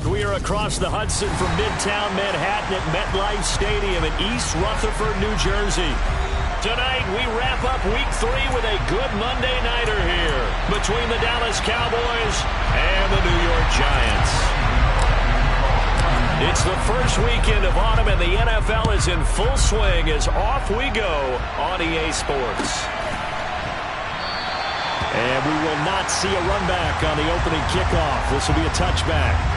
We are across the Hudson from Midtown Manhattan at MetLife Stadium in East Rutherford, New Jersey. Tonight, we wrap up Week 3 with a good Monday nighter here between the Dallas Cowboys and the New York Giants. It's the first weekend of autumn, and the NFL is in full swing as off we go on EA Sports. And we will not see a run back on the opening kickoff. This will be a touchback.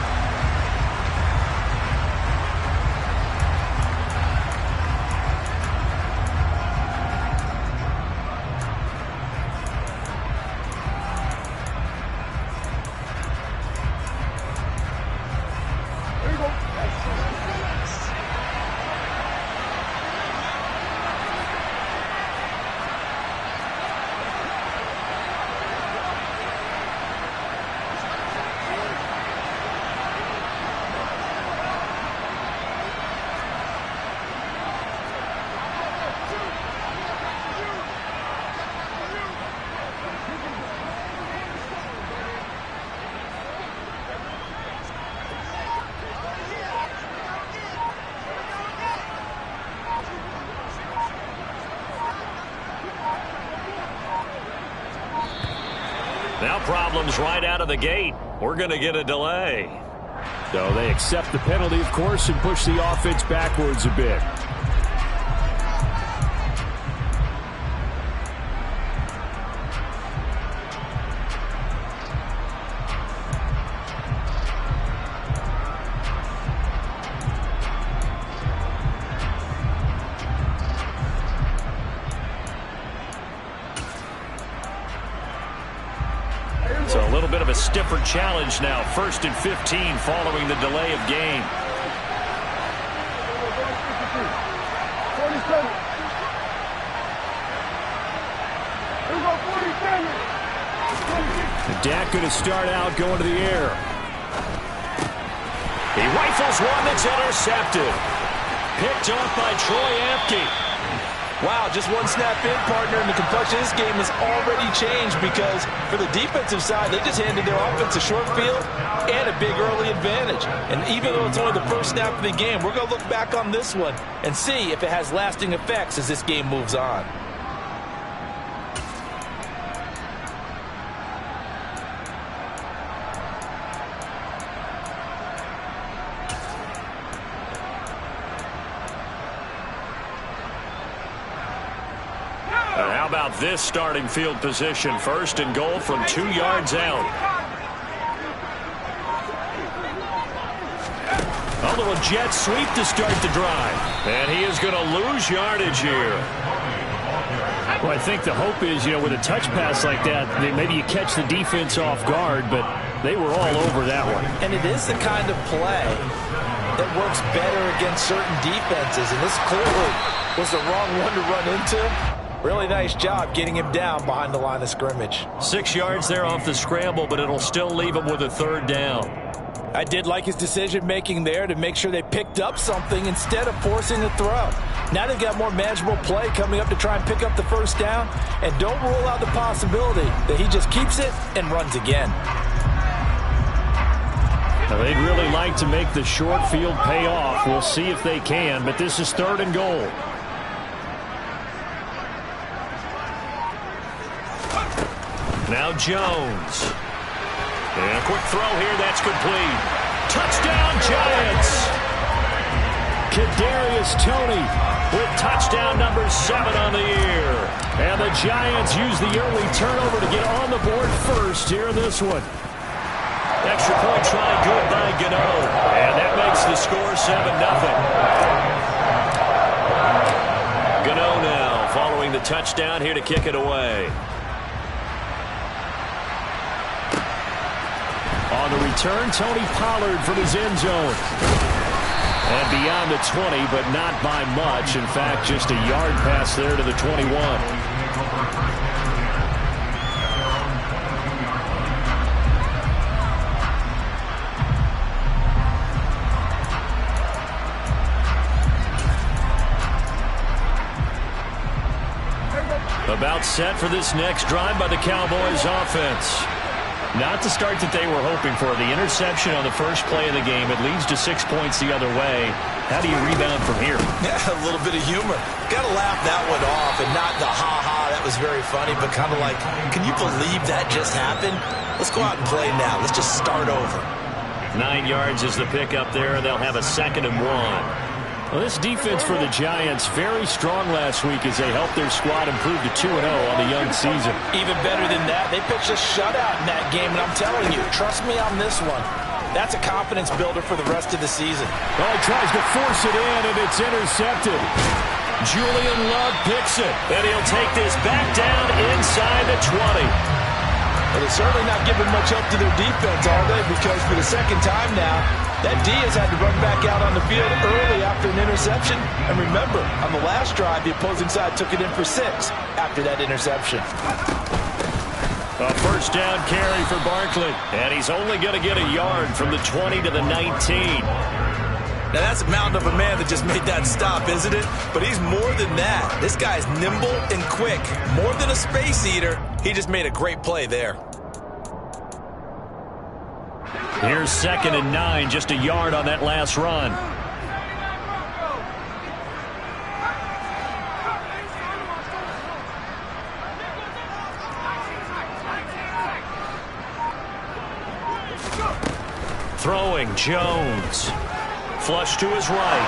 Now problems right out of the gate. We're going to get a delay. So they accept the penalty, of course, and push the offense backwards a bit. So a little bit of a stiffer challenge now. 1st and 15 following the delay of game. Dak going to start out going to the air. He rifles one that's intercepted. Picked off by Troy Apke. Wow, just one snap in, partner, and the complexion of this game has already changed because for the defensive side, they just handed their offense a short field and a big early advantage. And even though it's only the first snap of the game, we're going to look back on this one and see if it has lasting effects as this game moves on. How about this starting field position? 1st and goal from 2 yards out. A little jet sweep to start the drive. And he is going to lose yardage here. Well, I think the hope is, with a touch pass like that, maybe you catch the defense off guard, but they were all over that one. And it is the kind of play that works better against certain defenses, and this clearly was the wrong one to run into. Really nice job getting him down behind the line of scrimmage. 6 yards there off the scramble, but it'll still leave him with a 3rd down. I did like his decision-making there to make sure they picked up something instead of forcing a throw. Now they've got more manageable play coming up to try and pick up the 1st down, and don't rule out the possibility that he just keeps it and runs again. Now, they'd really like to make the short field pay off. We'll see if they can, but this is 3rd and goal. Now Jones. And a quick throw here, that's complete. Touchdown, Giants! Kadarius Toney with touchdown number 7 on the year. And the Giants use the early turnover to get on the board first here in this one. Extra point try good by Gano. And that makes the score 7-0. Gano now following the touchdown here to kick it away. On the return, Tony Pollard from his end zone. And beyond the 20, but not by much. In fact, just a yard pass there to the 21. About set for this next drive by the Cowboys offense. Not the start that they were hoping for. The interception on the first play of the game. It leads to 6 points the other way. How do you rebound from here? Yeah, a little bit of humor. Got to laugh that one off, and not the ha-ha, that was very funny, but kind of like, can you believe that just happened? Let's go out and play now. Let's just start over. 9 yards is the pickup there, and they'll have a 2nd and 1. Well, this defense for the Giants, very strong last week as they helped their squad improve to 2-0 on the young season. Even better than that, they pitched a shutout in that game, and I'm telling you, trust me on this one. That's a confidence builder for the rest of the season. Well, he tries to force it in, and it's intercepted. Julian Love picks it, and he'll take this back down inside the 20. Well, they're certainly not giving much up to their defense, are they? Because for the second time now, that D has had to run back out on the field early after an interception. And remember, on the last drive, the opposing side took it in for 6 after that interception. A first down carry for Barkley. And he's only going to get a yard from the 20 to the 19. Now, that's a mountain of a man that just made that stop, isn't it? But he's more than that. This guy's nimble and quick. More than a space eater. He just made a great play there. Here's 2nd and 9, just a yard on that last run. Throwing, Jones. Flush to his right.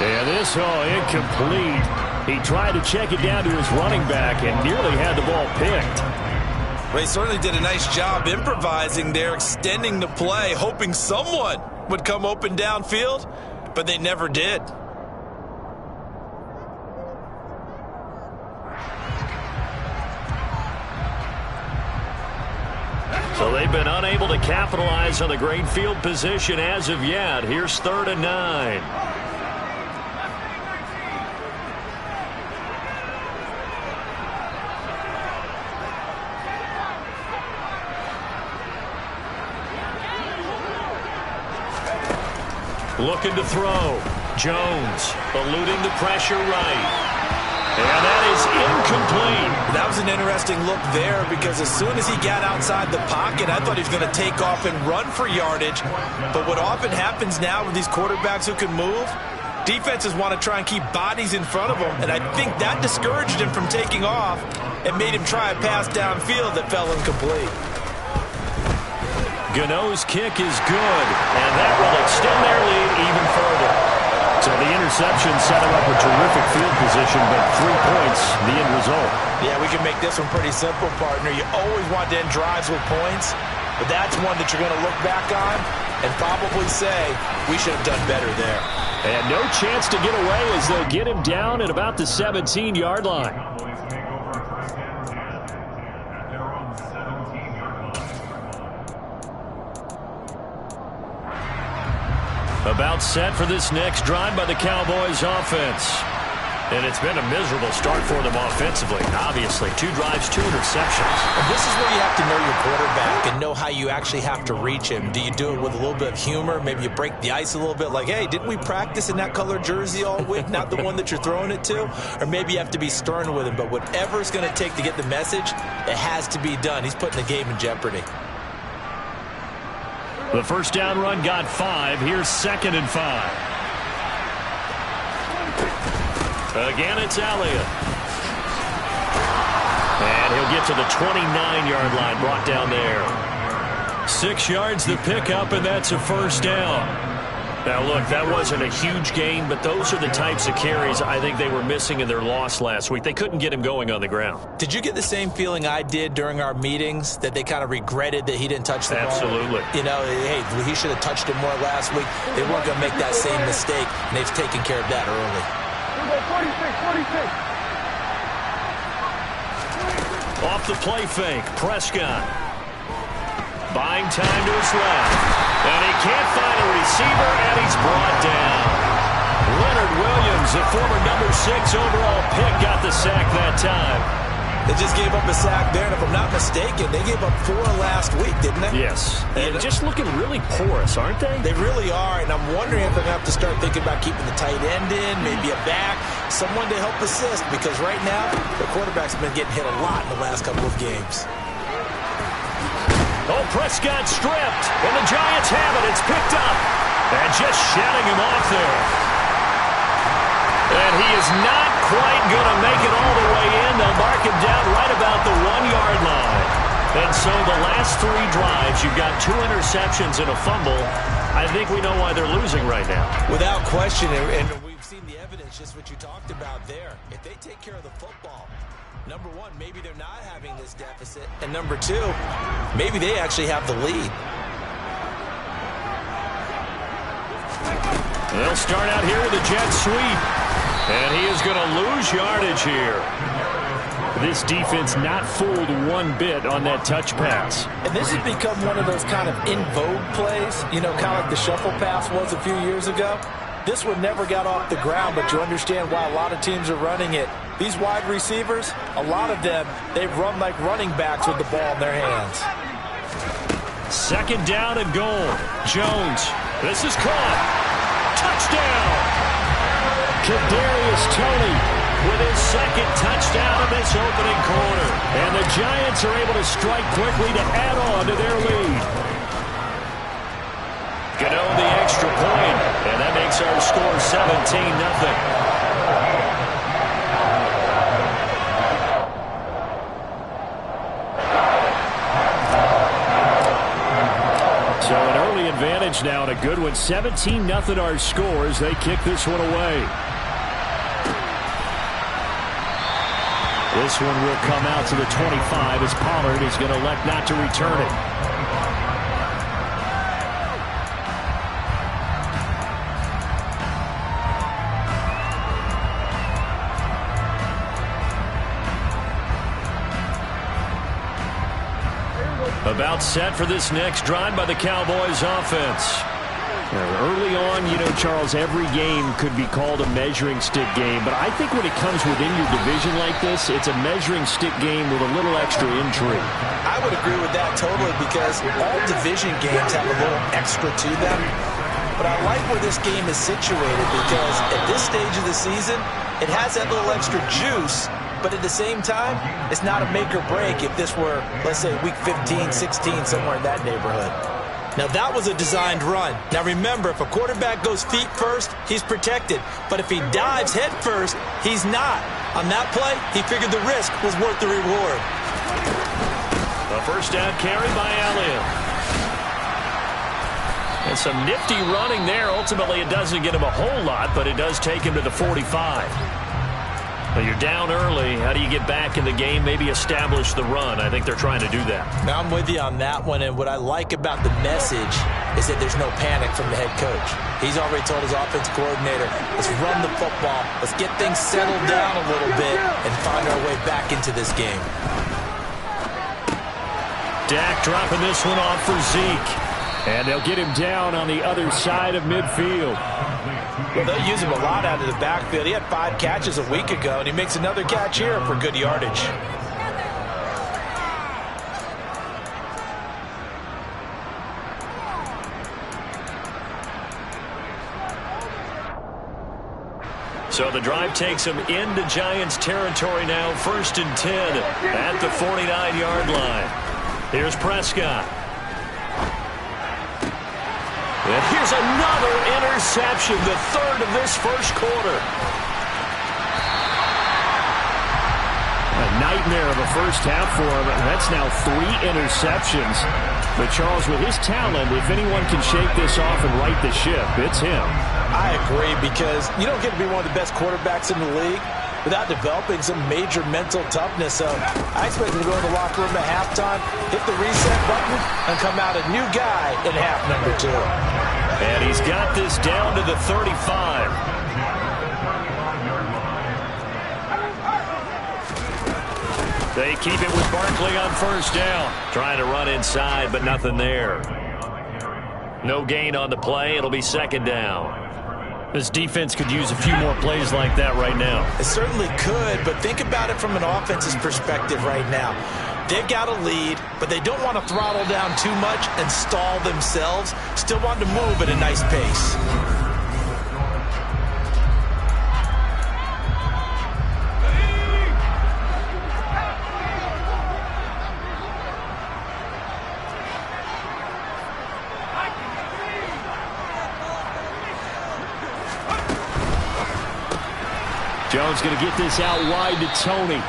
And this, incomplete. He tried to check it down to his running back and nearly had the ball picked. Well, he certainly did a nice job improvising there, extending the play, hoping someone would come open downfield, but they never did. So they've been unable to capitalize on the great field position as of yet. Here's 3rd and 9. Looking to throw. Jones eluding the pressure right. And that is incomplete. That was an interesting look there because as soon as he got outside the pocket, I thought he was going to take off and run for yardage. But what often happens now with these quarterbacks who can move, defenses want to try and keep bodies in front of them. And I think that discouraged him from taking off and made him try a pass downfield that fell incomplete. Gano's kick is good, and that will extend their lead even further. So the interception set him up a terrific field position, but 3 points, the end result. Yeah, we can make this one pretty simple, partner. You always want to end drives with points, but that's one that you're going to look back on and probably say, we should have done better there. And no chance to get away as they'll get him down at about the 17-yard line. About set for this next drive by the Cowboys offense. And it's been a miserable start for them offensively. Obviously, 2 drives, 2 interceptions. And this is where you have to know your quarterback and know how you actually have to reach him. Do you do it with a little bit of humor? Maybe you break the ice a little bit like, hey, didn't we practice in that color jersey all week, not the one that you're throwing it to? Or maybe you have to be stern with him. But whatever it's going to take to get the message, it has to be done. He's putting the game in jeopardy. The first down run got 5. Here's 2nd and 5. Again, it's Elliott. And he'll get to the 29-yard line, brought down there. 6 yards the pickup, and that's a first down. Now, look, that wasn't a huge gain, but those are the types of carries I think they were missing in their loss last week. They couldn't get him going on the ground. Did you get the same feeling I did during our meetings, that they kind of regretted that he didn't touch the ball? Absolutely. You know, hey, he should have touched it more last week. They weren't going to make that same mistake, and they've taken care of that early. 46. Off the play fake, Prescott. Buying time to his left. And he can't find a receiver, and he's brought down. Leonard Williams, the former number 6 overall pick, got the sack that time. They just gave up a sack there, and if I'm not mistaken, they gave up 4 last week, didn't they? Yes. And just looking really porous, aren't they? They really are, and I'm wondering if they're going to have to start thinking about keeping the tight end in, maybe a back, someone to help assist, because right now, the quarterback's been getting hit a lot in the last couple of games. Oh, Prescott stripped, and the Giants have it. It's picked up, and just shutting him off there. And he is not quite going to make it all the way in. They'll mark him down right about the 1-yard line. And so the last 3 drives, you've got 2 interceptions and a fumble. I think we know why they're losing right now. Without question, and we've seen the evidence, just what you talked about there. If they take care of the football, number one, maybe they're not having this deficit. And number 2, maybe they actually have the lead. They'll start out here with a jet sweep. And he is going to lose yardage here. This defense not fooled one bit on that touch pass. And this has become one of those kind of in vogue plays, you know, kind of like the shuffle pass was a few years ago. This one never got off the ground, but you understand why a lot of teams are running it. These wide receivers, a lot of them, they run like running backs with the ball in their hands. 2nd down and goal. Jones. This is caught. Touchdown. Kadarius Toney with his 2nd touchdown of this opening quarter. And the Giants are able to strike quickly to add on to their lead. Gano the extra point, and that makes our score 17-0. So an early advantage now, and a good one. 17-0 our score as they kick this one away. This one will come out to the 25 as Pollard is going to elect not to return it. About set for this next drive by the Cowboys offense. Early on, you know, Charles, every game could be called a measuring stick game, but I think when it comes within your division like this, it's a measuring stick game with a little extra intrigue. I would agree with that totally, because all division games have a little extra to them. But I like where this game is situated, because at this stage of the season, it has that little extra juice, but at the same time, it's not a make or break if this were, let's say, week 15, 16, somewhere in that neighborhood. Now, that was a designed run. Now, remember, if a quarterback goes feet first, he's protected. But if he dives head first, he's not. On that play, he figured the risk was worth the reward. A 1st down carry by Elliott. And some nifty running there. Ultimately, it doesn't get him a whole lot, but it does take him to the 45. Well, you're down early. How do you get back in the game? Maybe establish the run. I think they're trying to do that. Now, I'm with you on that one, and what I like about the message is that there's no panic from the head coach. He's already told his offense coordinator, let's run the football, let's get things settled down a little bit, and find our way back into this game. Dak dropping this one off for Zeke. And they'll get him down on the other side of midfield. Well, they'll use him a lot out of the backfield. He had 5 catches a week ago, and he makes another catch here for good yardage. So the drive takes him into Giants territory now. 1st and 10 at the 49-yard line. Here's Prescott. And here's another interception, the 3rd of this 1st quarter. A nightmare of a 1st half for him. That's now 3 interceptions. But Charles, with his talent, if anyone can shake this off and right the ship, it's him. I agree, because you don't get to be one of the best quarterbacks in the league without developing some major mental toughness. So I expect him to go in the locker room at halftime, hit the reset button, and come out a new guy in half number 2. And he's got this down to the 35. They keep it with Barkley on 1st down. Trying to run inside, but nothing there. No gain on the play. It'll be 2nd down. This defense could use a few more plays like that right now. It certainly could, but think about it from an offense's perspective right now. They've got a lead, but they don't want to throttle down too much and stall themselves. Still want to move at a nice pace. Jones going to get this out wide to Tony.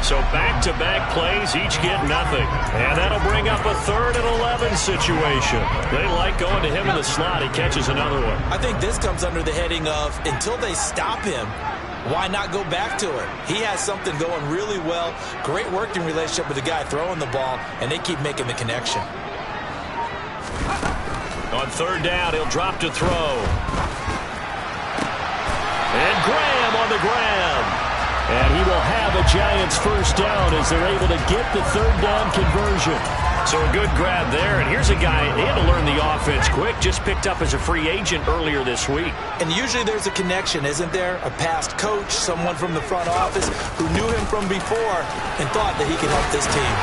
So back-to-back plays, each get nothing. And that'll bring up a 3rd and 11 situation. They like going to him in the slot. He catches another one. I think this comes under the heading of, until they stop him, why not go back to it? He has something going really well. Great working relationship with the guy throwing the ball, and they keep making the connection. On 3rd down, he'll drop to throw. And Graham on the grab. And he will have a Giants first down as they're able to get the 3rd down conversion. So a good grab there. And here's a guy, they had to learn the offense quick, just picked up as a free agent earlier this week. And usually there's a connection, isn't there? A past coach, someone from the front office who knew him from before and thought that he could help this team.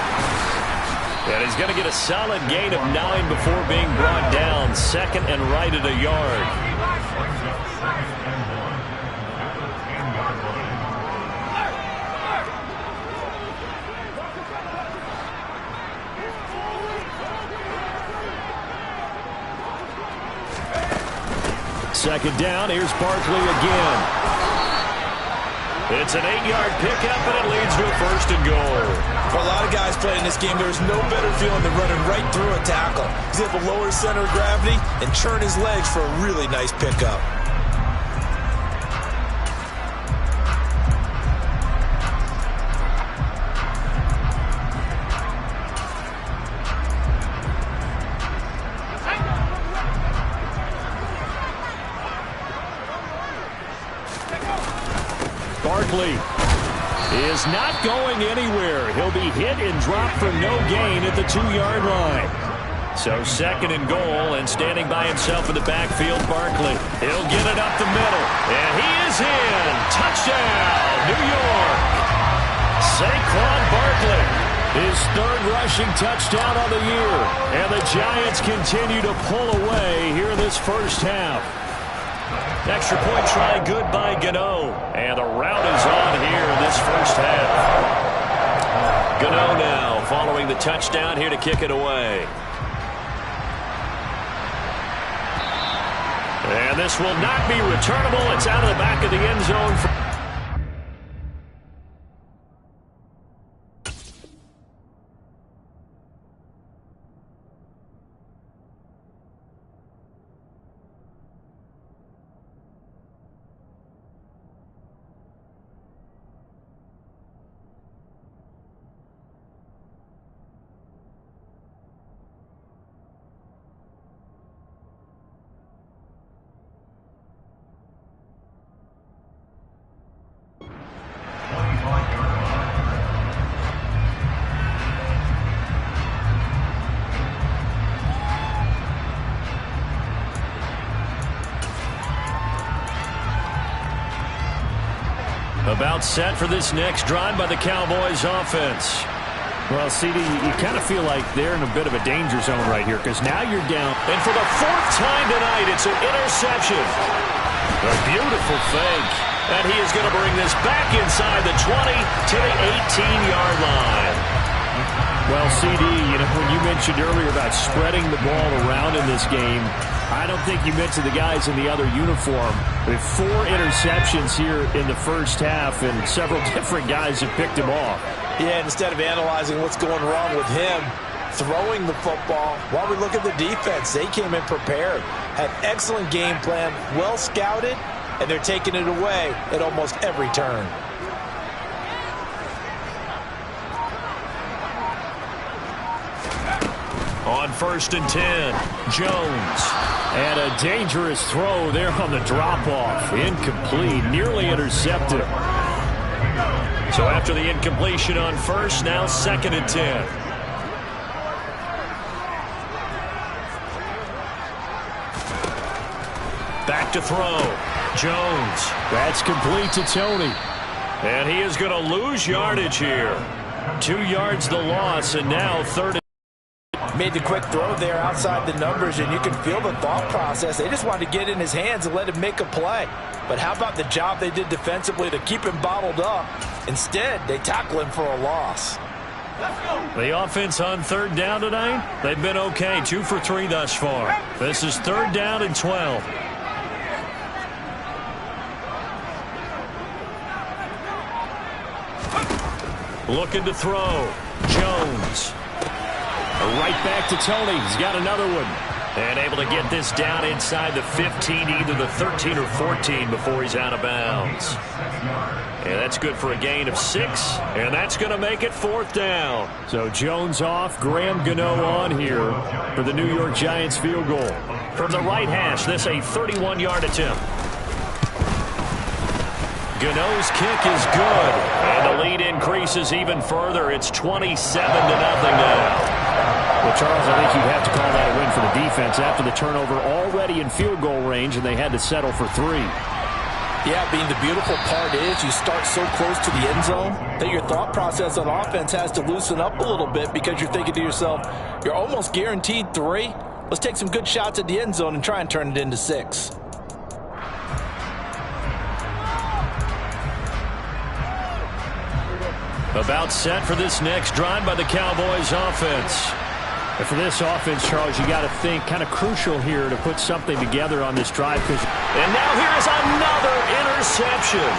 And he's going to get a solid gain of 9 before being brought down. 2nd and right at a yard. Second down, here's Barkley again. It's an 8-yard pickup, and it leads to a 1st and goal. For a lot of guys playing this game, there's no better feeling than running right through a tackle. He's able to lower his center of gravity and churn his legs for a really nice pickup. Barkley is not going anywhere. He'll be hit and dropped for no gain at the 2-yard line. So 2nd and goal, and standing by himself in the backfield, Barkley. He'll get it up the middle, and he is in. Touchdown, New York. Saquon Barkley, his 3rd rushing touchdown of the year. And the Giants continue to pull away here in this first half. Extra point try good by Gano. And the route is on here in this first half. Gano now following the touchdown here to kick it away. And this will not be returnable. It's out of the back of the end zone. About set for this next drive by the Cowboys offense. Well, CD, you kind of feel like they're in a bit of a danger zone right here because now you're down. And for the 4th time tonight, it's an interception. A beautiful fake. And he is going to bring this back inside the 20 to the 18-yard line. Well, CD, you know, when you mentioned earlier about spreading the ball around in this game, I don't think you mentioned the guys in the other uniform. With 4 interceptions here in the first half, and several different guys have picked him off. Yeah, instead of analyzing what's going wrong with him, throwing the football, while we look at the defense, they came in prepared, had excellent game plan, well scouted, and they're taking it away at almost every turn. On 1st and 10, Jones. And a dangerous throw there on the drop-off. Incomplete, nearly intercepted. So after the incompletion on 1st, now 2nd and 10. Back to throw. Jones. That's complete to Tony. And he is going to lose yardage here. 2 yards the loss, and now 3rd. Made the quick throw there outside the numbers, and you can feel the thought process. They just wanted to get in his hands and let him make a play. But how about the job they did defensively to keep him bottled up? Instead, they tackle him for a loss. The offense on 3rd down tonight, they've been okay. 2 for 3 thus far. This is 3rd down and 12. Looking to throw. Jones. Right back to Tony. He's got another one. And able to get this down inside the 15, either the 13 or 14 before he's out of bounds. And that's good for a gain of 6, and that's going to make it 4th down. So Jones off, Graham Gano on here for the New York Giants field goal. From the right hash, this a 31-yard attempt. Gano's kick is good, and the lead increases even further. It's 27-0 now. Well, Charles, I think you'd have to call that a win for the defense after the turnover already in field goal range, and they had to settle for 3. Yeah, Bean, the beautiful part is you start so close to the end zone that your thought process on offense has to loosen up a little bit because you're thinking to yourself, you're almost guaranteed 3. Let's take some good shots at the end zone and try and turn it into 6. About set for this next drive by the Cowboys offense. And for this offense, Charles, you got to think kind of crucial here to put something together on this drive. And now here's another interception.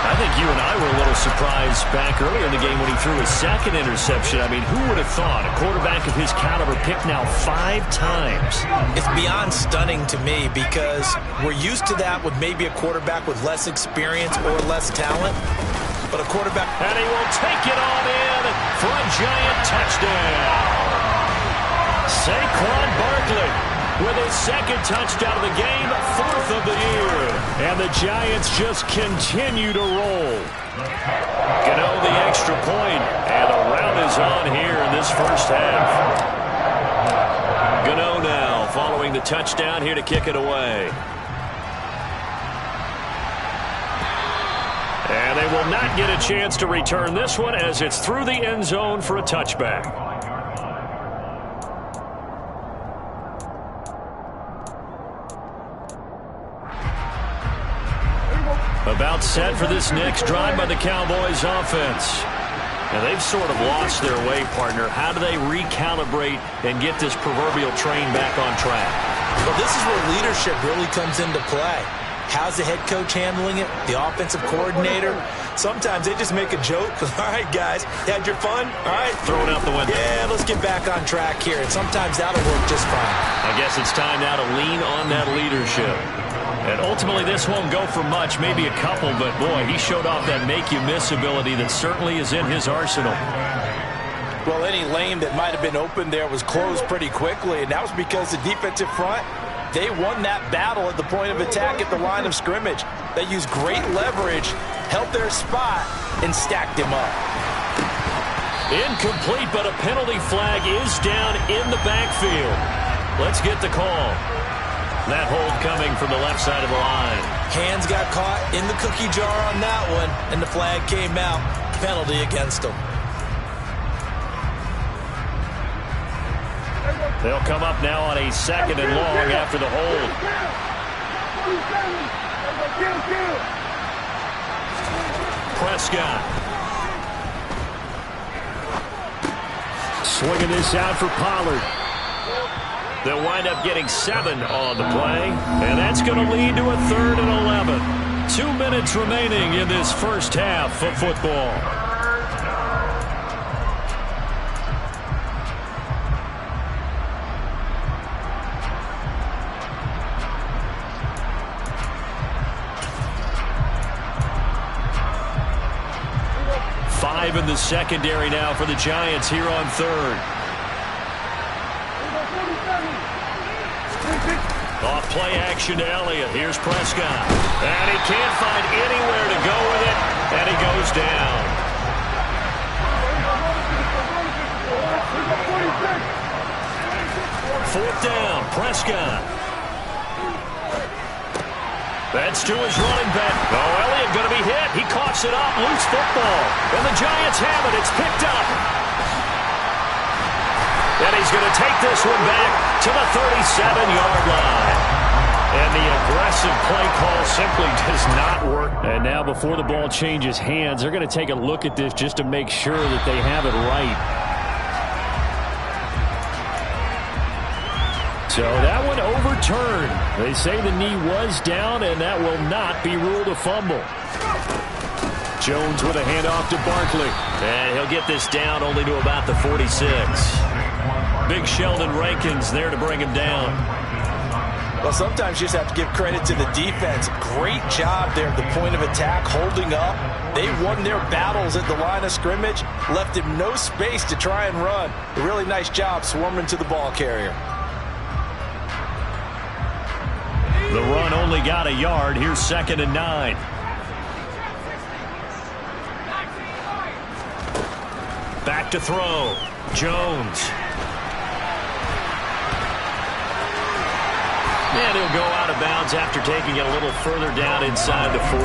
I think you and I were a little surprised back earlier in the game when he threw his 2nd interception. I mean, who would have thought a quarterback of his caliber picked now 5 times? It's beyond stunning to me because we're used to that with maybe a quarterback with less experience or less talent. But a quarterback... And he will take it on in for a Giant touchdown. Saquon Barkley with his 2nd touchdown of the game, 4th of the year. And the Giants just continue to roll. Gano the extra point, and the round is on here in this first half. Gano now following the touchdown here to kick it away. And they will not get a chance to return this one as it's through the end zone for a touchback. About set for this next drive by the Cowboys offense. And they've sort of lost their way, partner. How do they recalibrate and get this proverbial train back on track? Well, this is where leadership really comes into play. How's the head coach handling it? The offensive coordinator? Sometimes they just make a joke. All right, guys, had your fun? All right. Throw it out the window. Yeah, let's get back on track here. And sometimes that'll work just fine. I guess it's time now to lean on that leadership. And ultimately, this won't go for much, maybe a couple, but boy, he showed off that make-you-miss ability that certainly is in his arsenal. Well, any lane that might have been open there was closed pretty quickly, and that was because the defensive front, they won that battle at the point of attack at the line of scrimmage. They used great leverage, held their spot, and stacked him up. Incomplete, but a penalty flag is down in the backfield. Let's get the call. That hold coming from the left side of the line. Hands got caught in the cookie jar on that one, and the flag came out. Penalty against him. They'll come up now on a 2nd and long after the hold. Prescott. Swinging this out for Pollard. They'll wind up getting 7 on the play, and that's going to lead to a 3rd and 11. 2 minutes remaining in this first half of football. Five in the secondary now for the Giants here on 3rd. Off play action to Elliott. Here's Prescott. And he can't find anywhere to go with it. And he goes down. Fourth down, Prescott. That's to his running back. Oh, Elliott going to be hit. He coughs it up. Loose football. And the Giants have it. It's picked up. And he's going to take this one back to the 37-yard line. And the aggressive play call simply does not work. And now before the ball changes hands, they're going to take a look at this just to make sure that they have it right. So that one overturned. They say the knee was down, and that will not be ruled a fumble. Jones with a handoff to Barkley. And he'll get this down only to about the 46. Big Sheldon Rankins there to bring him down. Well, sometimes you just have to give credit to the defense. Great job there at the point of attack, holding up. They won their battles at the line of scrimmage, left him no space to try and run. A really nice job swarming to the ball carrier. The run only got a yard. Here's 2nd and 9. Back to throw. Jones. And he'll go out of bounds after taking it a little further down inside the 40.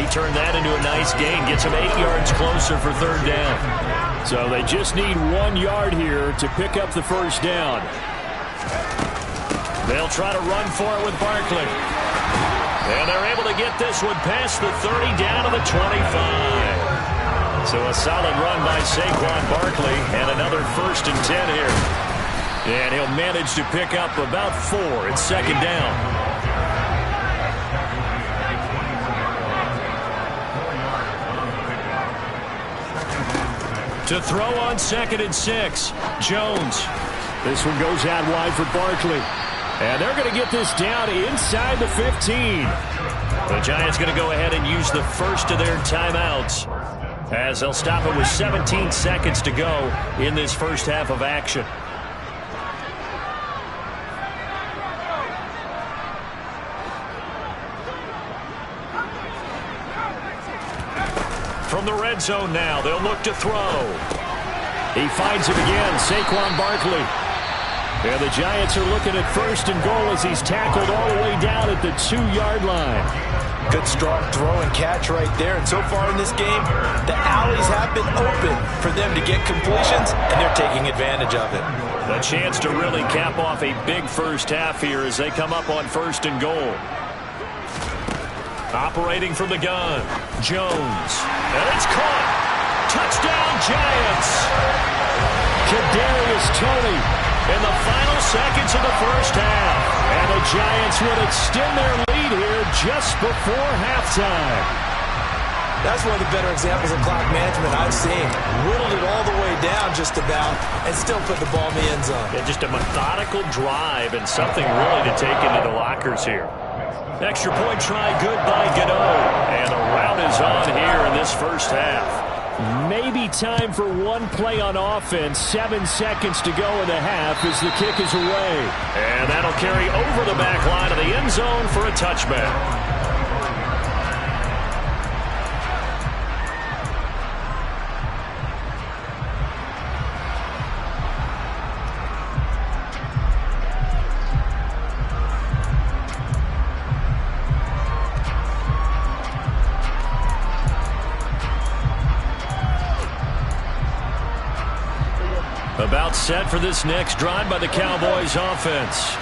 He turned that into a nice gain. Gets him 8 yards closer for 3rd down. So they just need 1 yard here to pick up the first down. They'll try to run for it with Barkley. And they're able to get this one past the 30 down to the 25. So a solid run by Saquon Barkley and another 1st and 10 here. And he'll manage to pick up about 4. It's 2nd down. To throw on 2nd and 6. Jones. This one goes out wide for Barkley. And they're going to get this down inside the 15. The Giants going to go ahead and use the first of their timeouts, as they'll stop it with 17 seconds to go in this first half of action. From the red zone now, they'll look to throw. He finds him again, Saquon Barkley. And the Giants are looking at 1st and goal as he's tackled all the way down at the 2-yard line. Good strong throw and catch right there. And so far in this game, the alleys have been open for them to get completions, and they're taking advantage of it. A chance to really cap off a big first half here as they come up on 1st and goal. Operating from the gun, Jones. And it's caught. Touchdown, Giants. Kadarius Toney in the final seconds of the first half. And the Giants would extend their lead here just before halftime. That's one of the better examples of clock management I've seen. Whittled it all the way down just about and still put the ball in the end zone. Yeah, just a methodical drive and something really to take into the lockers here. Extra point try good by Gano. And the rout is on here in this first half. Maybe time for one play on offense. 7 seconds to go in the half as the kick is away. And that'll carry over the back line of the end zone for a touchback. About set for this next drive by the Cowboys offense.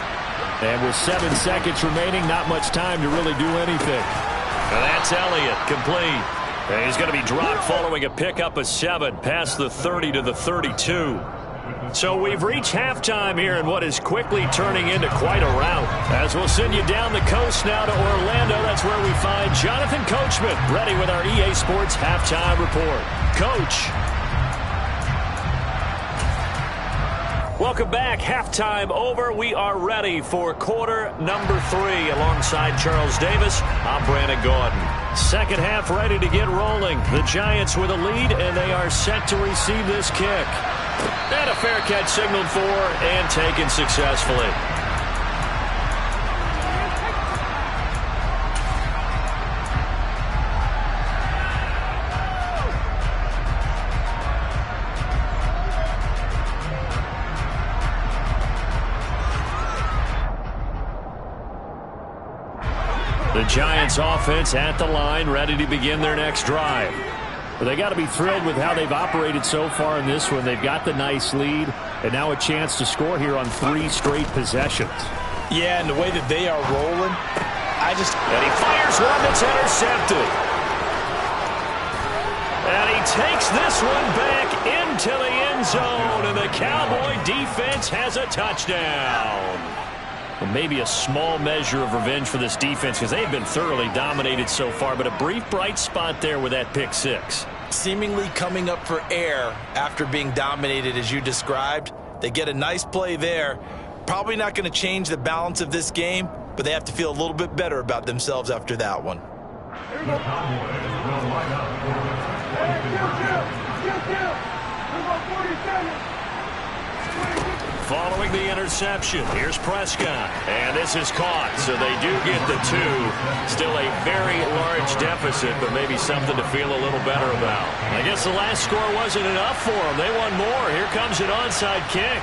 And with 7 seconds remaining, not much time to really do anything. And that's Elliott, complete. And he's going to be dropped following a pickup of 7 past the 30 to the 32. So we've reached halftime here in what is quickly turning into quite a rout. As we'll send you down the coast now to Orlando, that's where we find Jonathan Coachman ready with our EA Sports halftime report. Coach. Welcome back. Halftime over. We are ready for quarter number 3 alongside Charles Davis. I'm Brandon Gordon. Second half ready to get rolling. The Giants with a lead, and they are set to receive this kick. And a fair catch signaled for and taken successfully. The Giants offense at the line, ready to begin their next drive. But they got to be thrilled with how they've operated so far in this one. They've got the nice lead, and now a chance to score here on 3 straight possessions. Yeah, and the way that they are rolling, and he fires one that's intercepted. And he takes this one back into the end zone, and the Cowboy defense has a touchdown. Well, maybe a small measure of revenge for this defense because they've been thoroughly dominated so far, but a brief bright spot there with that pick six. Seemingly coming up for air after being dominated as you described. They get a nice play there. Probably not going to change the balance of this game, but they have to feel a little bit better about themselves after that one. Following the interception, here's Prescott. And this is caught, so they do get the 2. Still a very large deficit, but maybe something to feel a little better about. I guess the last score wasn't enough for them. They won more. Here comes an onside kick.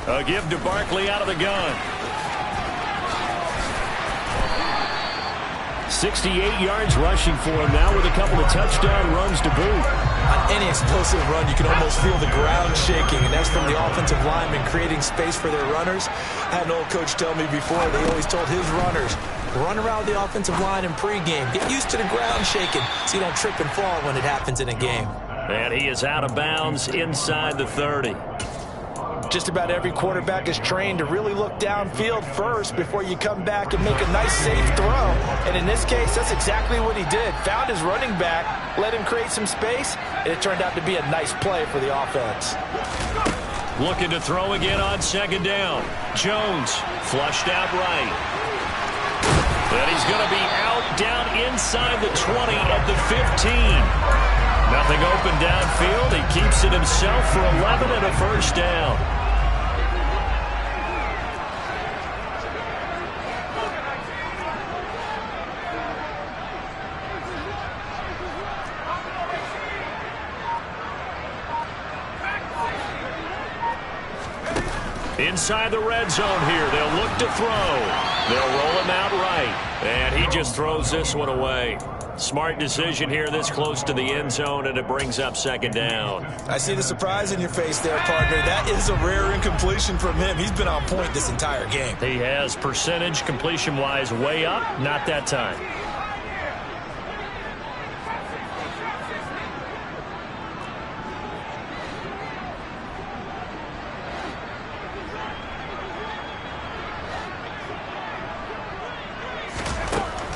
A give to Barkley out of the gun. 68 yards rushing for him now with a couple of touchdown runs to boot. On any explosive run, you can almost feel the ground shaking, and that's from the offensive linemen creating space for their runners. I had an old coach tell me before, they always told his runners, run around the offensive line in pregame. Get used to the ground shaking so you don't trip and fall when it happens in a game. And he is out of bounds inside the 30. Just about every quarterback is trained to really look downfield first before you come back and make a nice, safe throw. And in this case, that's exactly what he did. Found his running back, let him create some space, and it turned out to be a nice play for the offense. Looking to throw again on second down. Jones flushed out right. And he's going to be out down inside the 20 at the 15. Nothing open downfield. He keeps it himself for 11 and a first down. Inside the red zone here. They'll look to throw. They'll roll him out right. And he just throws this one away. Smart decision here this close to the end zone, and it brings up second down. I see the surprise in your face there, partner. That is a rare incompletion from him. He's been on point this entire game. He has percentage completion-wise way up, not that time.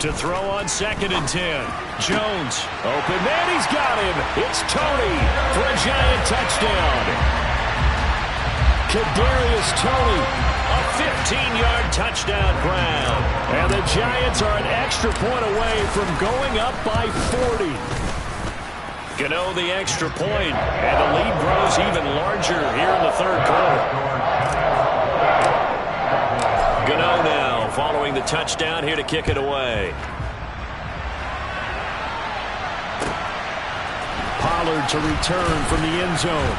To throw on second and 10. Jones, open man, he's got him. It's Tony for a giant touchdown. Kadarius Toney, a 15-yard touchdown grab. And the Giants are an extra point away from going up by 40. Gano the extra point, and the lead grows even larger here in the third quarter. Gano now following the touchdown here to kick it away. Pollard to return from the end zone.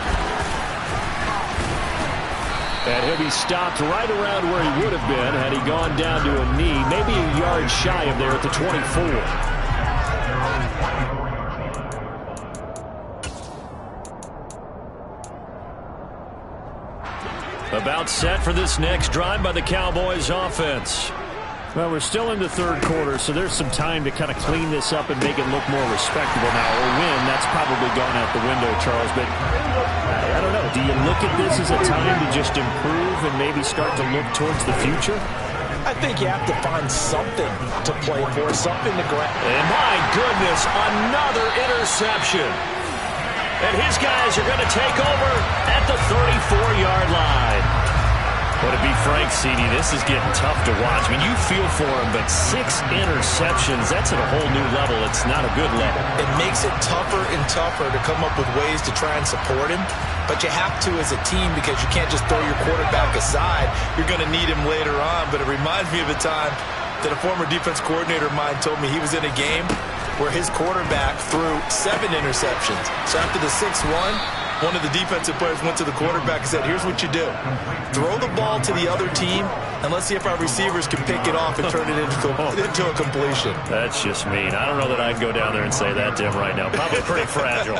And he'll be stopped right around where he would have been had he gone down to a knee, maybe a yard shy of there at the 24. About set for this next drive by the Cowboys offense. Well, we're still in the third quarter, so there's some time to kind of clean this up and make it look more respectable now. Or win, that's probably gone out the window, Charles. But I don't know. Do you look at this as a time to just improve and maybe start to look towards the future? I think you have to find something to play for, something to grab. And my goodness, another interception. And his guys are going to take over at the 34-yard line. Well, to be frank, CD, this is getting tough to watch. I mean, you feel for him, but 6 interceptions, that's at a whole new level. It's not a good level. It makes it tougher and tougher to come up with ways to try and support him. But you have to as a team because you can't just throw your quarterback aside. You're going to need him later on. But it reminds me of a time that a former defense coordinator of mine told me he was in a game where his quarterback threw 7 interceptions. So after the 6th one of the defensive players went to the quarterback and said, here's what you do. Throw the ball to the other team And let's see if our receivers can pick it off and turn it into a completion. That's just mean. I don't know that I'd go down there and say that to him right now. Probably pretty fragile.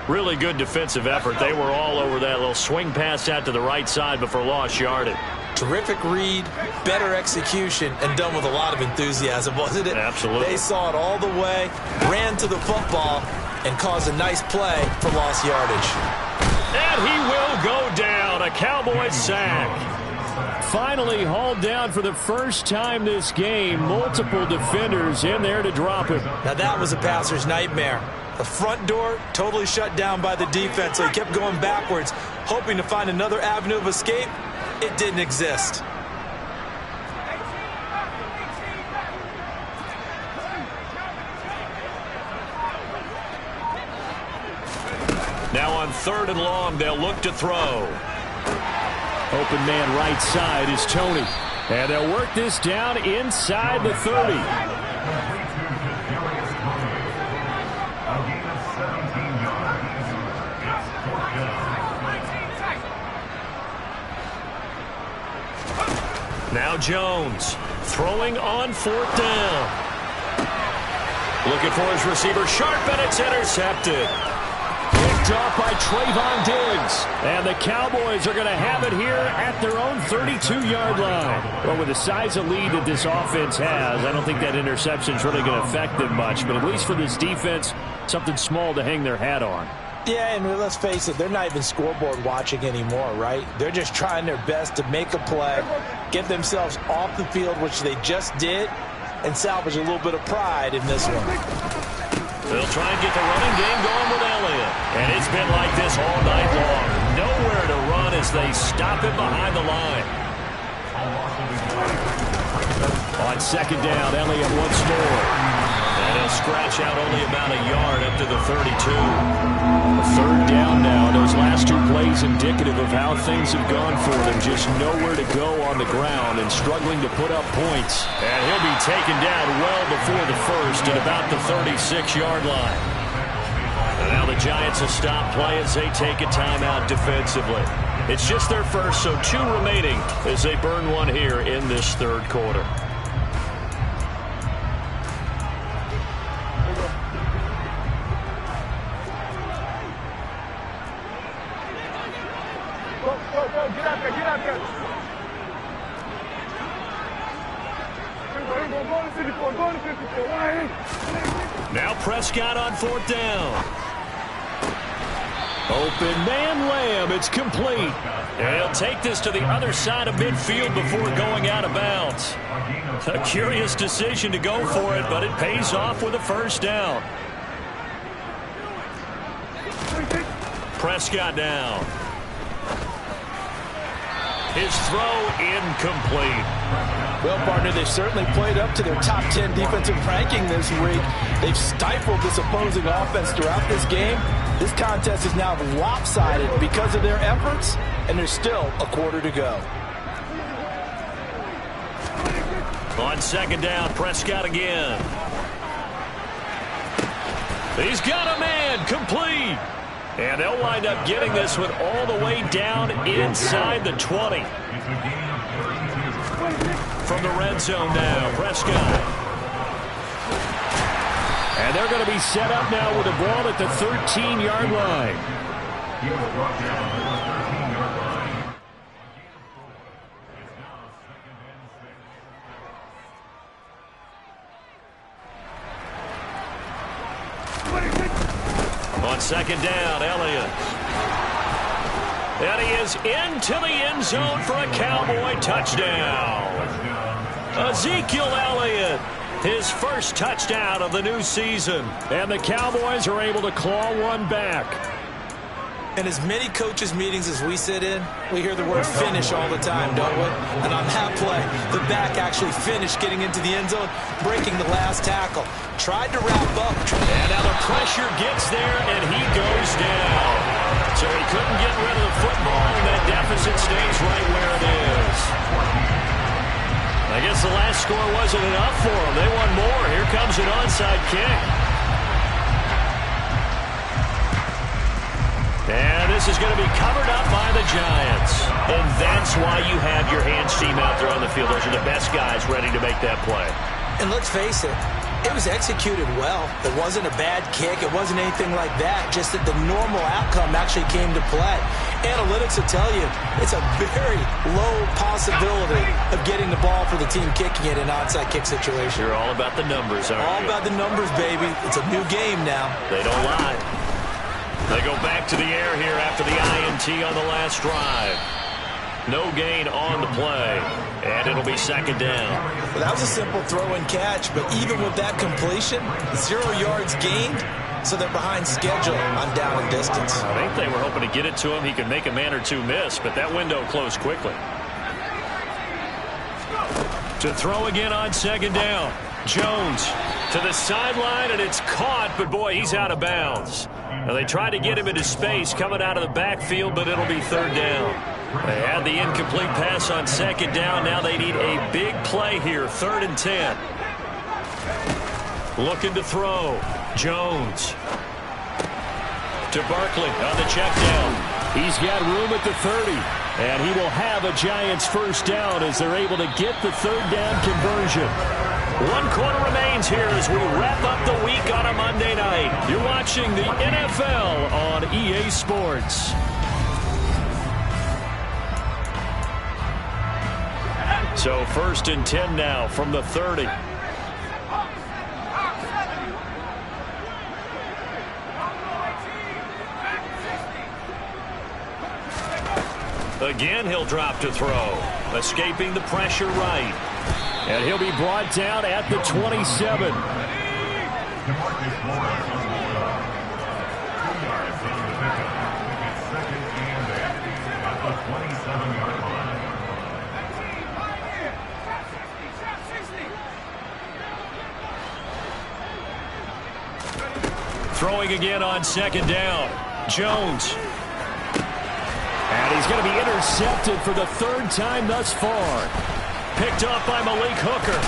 Really good defensive effort. They were all over that little swing pass out to the right side before lost yardage. Terrific read, better execution, and done with a lot of enthusiasm, wasn't it? Absolutely. They saw it all the way, ran to the football, and caused a nice play for lost yardage. And he will go down. A Cowboys sack. Finally hauled down for the first time this game. Multiple defenders in there to drop him. Now that was a passer's nightmare. The front door totally shut down by the defense, so he kept going backwards, hoping to find another avenue of escape. It didn't exist. Now on 3rd and long, they'll look to throw. Open man right side is Tony. And they'll work this down inside the 30. Now Jones throwing on 4th down. Looking for his receiver sharp, and it's intercepted. Picked off by Trayvon Diggs. And the Cowboys are going to have it here at their own 32-yard line. Well, with the size of lead that this offense has, I don't think that interception is really going to affect them much. But at least for this defense, something small to hang their hat on. Yeah, and let's face it, they're not even scoreboard watching anymore, right? They're just trying their best to make a play, get themselves off the field, which they just did, and salvage a little bit of pride in this one. They'll try and get the running game going with Elliott. And it's been like this all night long. Nowhere to run as they stop him behind the line. On 2nd down, Elliott once more. And he'll scratch out only about a yard up to the 32. 3rd down now. Those last 2 plays indicative of how things have gone for them. Just nowhere to go on the ground and struggling to put up points. And he'll be taken down well before the first at about the 36-yard line. And now the Giants will stop play as they take a timeout defensively. It's just their first, so 2 remaining as they burn one here in this 3rd quarter. Now Prescott on 4th down. Open man Lamb. It's complete. And he'll take this to the other side of midfield before going out of bounds. A curious decision to go for it, but it pays off with a 1st down. Prescott down. His throw incomplete. Well, partner, they've certainly played up to their top 10 defensive ranking this week. They've stifled this opposing offense throughout this game. This contest is now lopsided because of their efforts, and there's still a quarter to go. On 2nd down, Prescott again. He's got a man, complete. And they'll wind up getting this one all the way down inside the 20. From the red zone now, Prescott. And they're going to be set up now with the ball at the 13-yard line. On 2nd down, Elliott. And he is into the end zone for a Cowboy touchdown. Ezekiel Elliott, his first touchdown of the new season. And the Cowboys are able to claw one back. In as many coaches' meetings as we sit in, we hear the word finish all the time, don't we? And on that play, the back actually finished getting into the end zone, breaking the last tackle. Tried to wrap up. And now the pressure gets there, and he goes down. So he couldn't get rid of the football, and that deficit stays right where it is. I guess the last score wasn't enough for them. They want more. Here comes an onside kick. And this is going to be covered up by the Giants. And that's why you have your hands team out there on the field. Those are the best guys ready to make that play. And let's face it, it was executed well. It wasn't a bad kick. It wasn't anything like that. Just that the normal outcome actually came to play. Analytics will tell you it's a very low possibility of getting the ball for the team kicking it in an onside kick situation. You're all about the numbers, aren't you? All about the numbers, baby. It's a new game now. They don't lie. They go back to the air here after the INT on the last drive. No gain on the play, and it'll be second down. Well, that was a simple throw and catch, but even with that completion, 0 yards gained, so they're behind schedule on down and distance. I think they were hoping to get it to him. He could make a man or two miss, but that window closed quickly. To throw again on second down. Jones to the sideline, and it's caught, but boy, he's out of bounds. Now, they tried to get him into space coming out of the backfield, but it'll be third down. They had the incomplete pass on second down. Now they need a big play here, 3rd and 10. Looking to throw. Jones to Barkley on the check down. He's got room at the 30, and he will have a Giants first down as they're able to get the third down conversion. 1 quarter remains here as we wrap up the week on a Monday night. You're watching the NFL on EA Sports. So 1st and 10 now from the 30. Again, he'll drop to throw. Escaping the pressure right. And he'll be brought down at the 27. Throwing again on second down. Jones. And he's going to be intercepted for the 3rd time thus far. Picked off by Malik Hooker.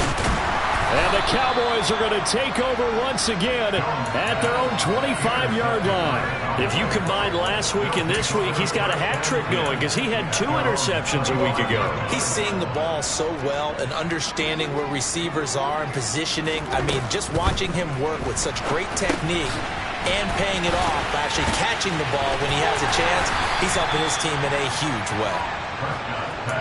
And the Cowboys are going to take over once again at their own 25-yard line. If you combine last week and this week, he's got a hat trick going because he had 2 interceptions a week ago. He's seeing the ball so well and understanding where receivers are and positioning. I mean, just watching him work with such great technique and paying it off by actually catching the ball when he has a chance, he's helping his team in a huge way.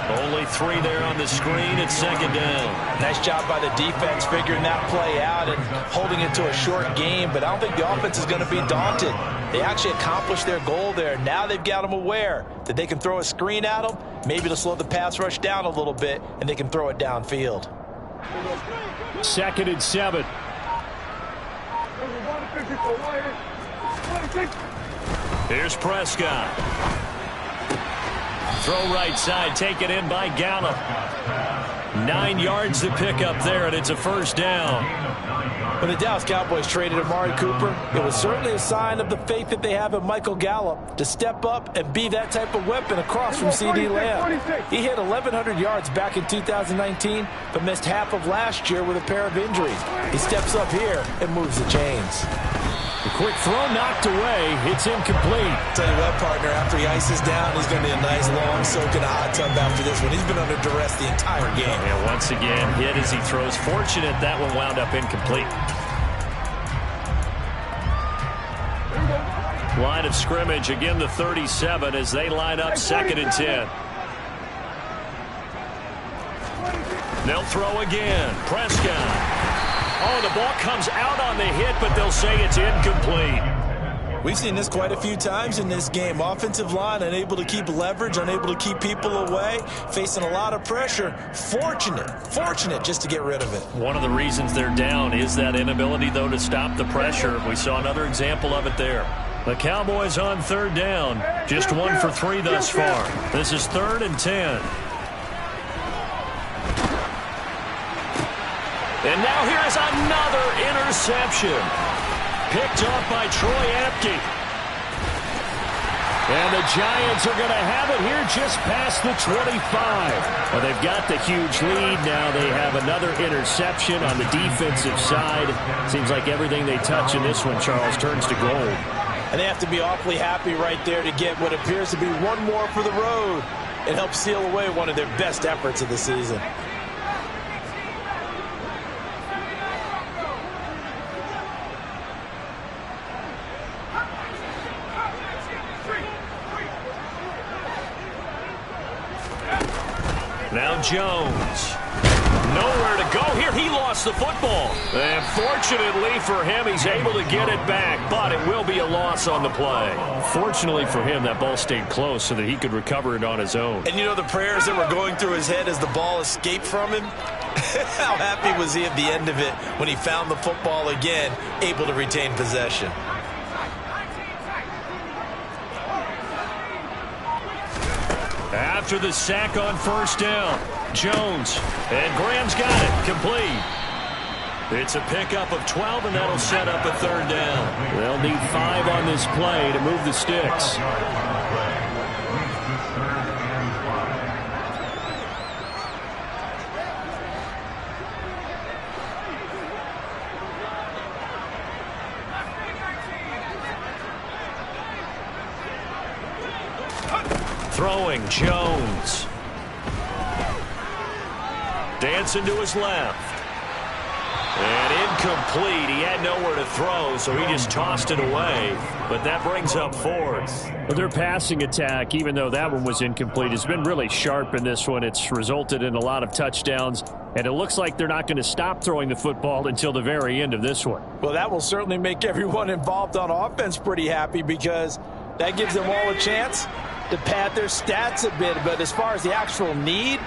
Only 3 there on the screen at second down. Nice job by the defense figuring that play out and holding it to a short game, but I don't think the offense is going to be daunted. They actually accomplished their goal there. Now they've got them aware that they can throw a screen at them, maybe to slow the pass rush down a little bit, and they can throw it downfield. 2nd and 7. Here's Prescott. Throw right side, taken in by Gallup. 9 yards to pick up there, and it's a first down. When the Dallas Cowboys traded Amari Cooper, it was certainly a sign of the faith that they have in Michael Gallup to step up and be that type of weapon across from C.D. Lamb. He hit 1,100 yards back in 2019, but missed half of last year with a pair of injuries. He steps up here and moves the chains. A quick throw knocked away. It's incomplete. Tell you what, partner, after he ices down, he's going to be a nice long soak in a hot tub after this one. He's been under duress the entire game. And once again, hit as he throws. Fortunate that one wound up incomplete. Line of scrimmage, again the 37 as they line up 2nd and 10. They'll throw again. Prescott. Oh, the ball comes out on the hit, but they'll say it's incomplete. We've seen this quite a few times in this game. Offensive line unable to keep leverage, unable to keep people away, facing a lot of pressure. Fortunate just to get rid of it. One of the reasons they're down is that inability, though, to stop the pressure. We saw another example of it there. The Cowboys on 3rd down. Just 1 for 3 thus far. This is 3rd and 10. And now here is another interception. Picked off by Troy Apke. And the Giants are going to have it here just past the 25. Well, they've got the huge lead. Now they have another interception on the defensive side. Seems like everything they touch in this one, Charles, turns to gold. And they have to be awfully happy right there to get what appears to be one more for the road and help seal away one of their best efforts of the season. Now Jones. Nowhere to go here. He lost the football. And fortunately for him, he's able to get it back, but it will be a loss on the play. Fortunately for him, that ball stayed close so that he could recover it on his own. And you know the prayers that were going through his head as the ball escaped from him? How happy was he at the end of it when he found the football again, able to retain possession? After the sack on first down, Jones, and Graham's got it, complete. It's a pickup of 12, and that'll set up a third down. They'll need 5 on this play to move the sticks. Throwing, Jones. Dancing to his left. And incomplete. He had nowhere to throw, so he just tossed it away. But that brings up 4th. Well, their passing attack, even though that one was incomplete, has been really sharp in this one. It's resulted in a lot of touchdowns, and it looks like they're not going to stop throwing the football until the very end of this one. Well, that will certainly make everyone involved on offense pretty happy because that gives them all a chance to pad their stats a bit. But as far as the actual need,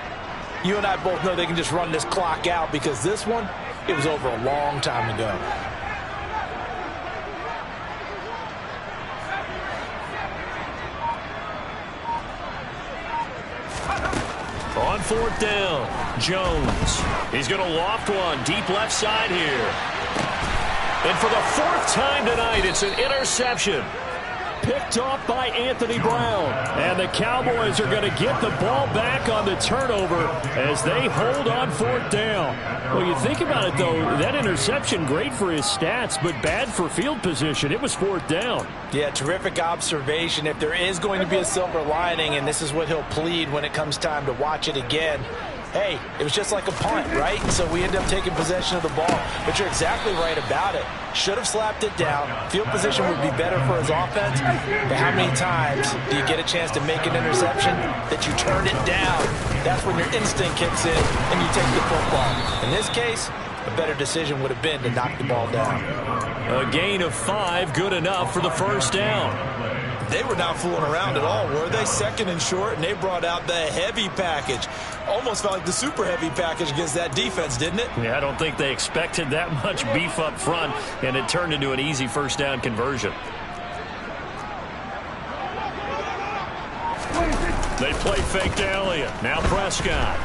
you and I both know they can just run this clock out because this one, it was over a long time ago. On 4th down, Jones. He's going to loft one deep left side here. And for the 4th time tonight, it's an interception. Picked off by Anthony Brown. And the Cowboys are going to get the ball back on the turnover as they hold on 4th down. Well, you think about it, though, that interception, great for his stats, but bad for field position. It was 4th down. Yeah, terrific observation. If there is going to be a silver lining, and this is what he'll plead when it comes time to watch it again, hey, it was just like a punt, right? So we end up taking possession of the ball. But you're exactly right about it. Should have slapped it down. Field position would be better for his offense. But how many times do you get a chance to make an interception that you turn it down? That's when your instinct kicks in and you take the football. In this case, a better decision would have been to knock the ball down. A gain of 5, good enough for the first down. They were not fooling around at all, were they? 2nd and short, and they brought out the heavy package. Almost felt like the super heavy package against that defense, didn't it? Yeah, I don't think they expected that much beef up front, and it turned into an easy first down conversion. They play fake to Elliott. Now Prescott.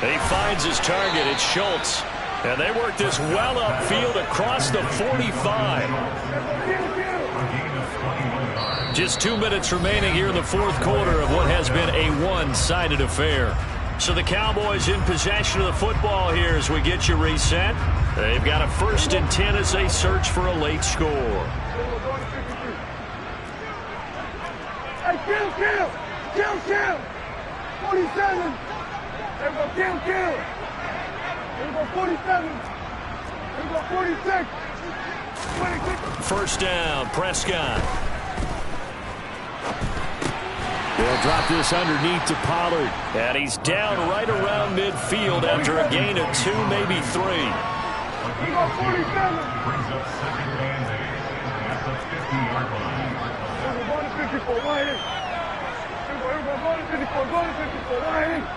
He finds his target. It's Schultz. And they work this well upfield across the 45. Just 2 minutes remaining here in the 4th quarter of what has been a one-sided affair. So the Cowboys in possession of the football here as we get you reset. They've got a 1st and 10 as they search for a late score. Hey, kill! 47! There we go, kill! There we go, 47! There we go, 46! 26! First down, Prescott. They'll drop this underneath to Pollard. And he's down right around midfield after a gain of 2, maybe 3. We got 47. Brings up second and 8 at the 50-yard line. We're going to 54, right here. We're going to 54, right here.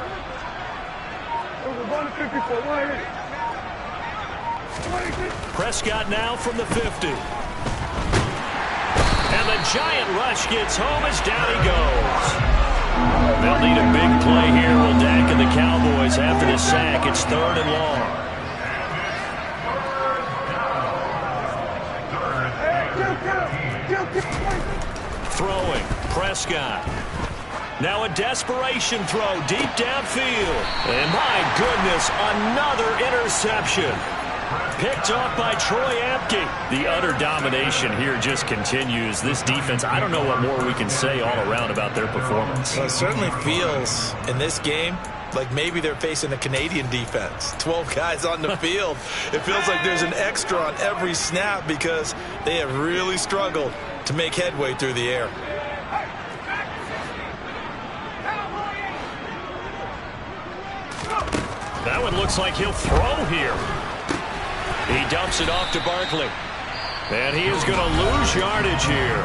We're going to 54, right here. Prescott now from the 50. And the giant rush gets home as down he goes. They'll need a big play here. Will Dak and the Cowboys after the sack. It's 3rd and long. Throwing, Prescott. Now a desperation throw deep downfield. And my goodness, another interception. Picked off by Troy Apke. The utter domination here just continues. This defense, I don't know what more we can say all around about their performance. Well, it certainly feels in this game like maybe they're facing a Canadian defense. 12 guys on the field. It feels like there's an extra on every snap because they have really struggled to make headway through the air. That one looks like he'll throw here. He dumps it off to Barkley. And he is going to lose yardage here.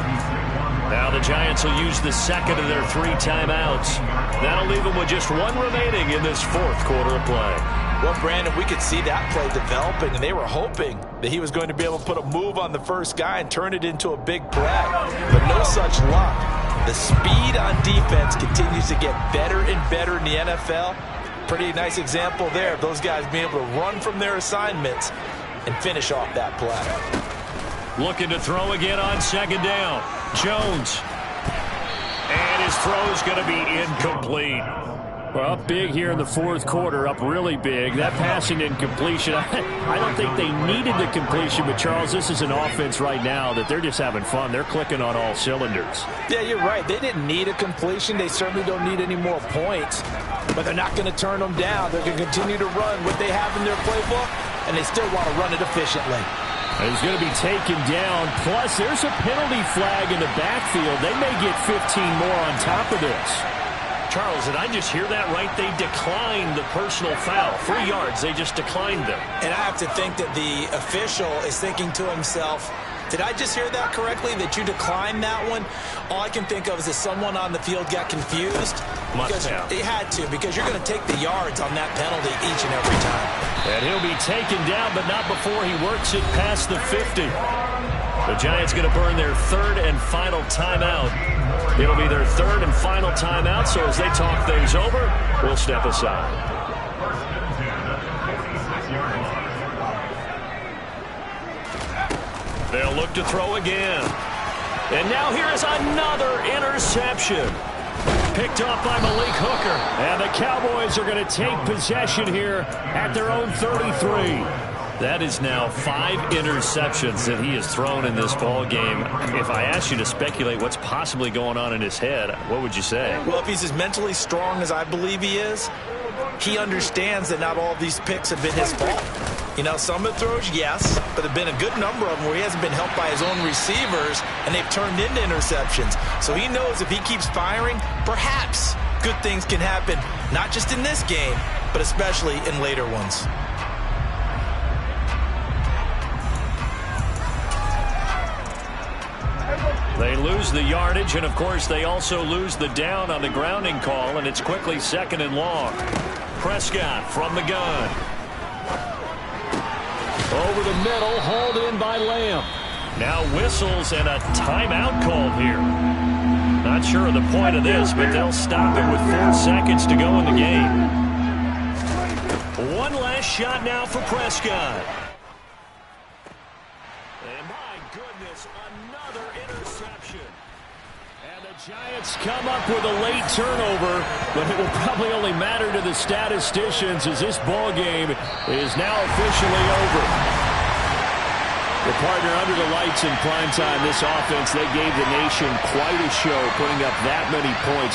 Now the Giants will use the second of their 3 timeouts. That'll leave them with just 1 remaining in this 4th quarter of play. Well, Brandon, we could see that play developing, and they were hoping that he was going to be able to put a move on the first guy and turn it into a big play. But no such luck. The speed on defense continues to get better and better in the NFL. Pretty nice example there of those guys being able to run from their assignments and finish off that play. Looking to throw again on 2nd down. Jones. And his throw is going to be incomplete. Well, up big here in the 4th quarter, up really big. That passing incompletion, I don't think they needed the completion, but Charles, this is an offense right now that they're just having fun. They're clicking on all cylinders. Yeah, you're right. They didn't need a completion. They certainly don't need any more points, but they're not going to turn them down. They're going to continue to run what they have in their playbook, and they still want to run it efficiently. He's going to be taken down. Plus, there's a penalty flag in the backfield. They may get 15 more on top of this. Charles, did I just hear that right? They declined the personal foul. 3 yards, they just declined them. And I have to think that the official is thinking to himself, did I just hear that correctly, that you declined that one? All I can think of is that someone on the field got confused. Must have. They had to, because you're going to take the yards on that penalty each and every time. And he'll be taken down, but not before he works it past the 50. The Giants going to burn their 3rd and final timeout. It'll be their 3rd and final timeout, so as they talk things over, we'll step aside. They'll look to throw again. And now here is another interception. Picked off by Malik Hooker. And the Cowboys are going to take possession here at their own 33. That is now 5 interceptions that he has thrown in this ball game. If I asked you to speculate what's possibly going on in his head, what would you say? Well, if he's as mentally strong as I believe he is, he understands that not all of these picks have been his fault. You know, some of the throws, yes, but there have been a good number of them where he hasn't been helped by his own receivers, and they've turned into interceptions. So he knows if he keeps firing, perhaps good things can happen, not just in this game, but especially in later ones. They lose the yardage, and of course they also lose the down on the grounding call, and it's quickly 2nd and long. Prescott from the gun. Over the middle, hauled in by Lamb. Now whistles and a timeout called here. Not sure of the point of this, but they'll stop it with 4 seconds to go in the game. One last shot now for Prescott. And my goodness, another interception. And the Giants come up with a late turnover, but it will probably only matter to the statisticians as this ball game is now officially over. The partner under the lights in primetime, this offense, they gave the nation quite a show, putting up that many points.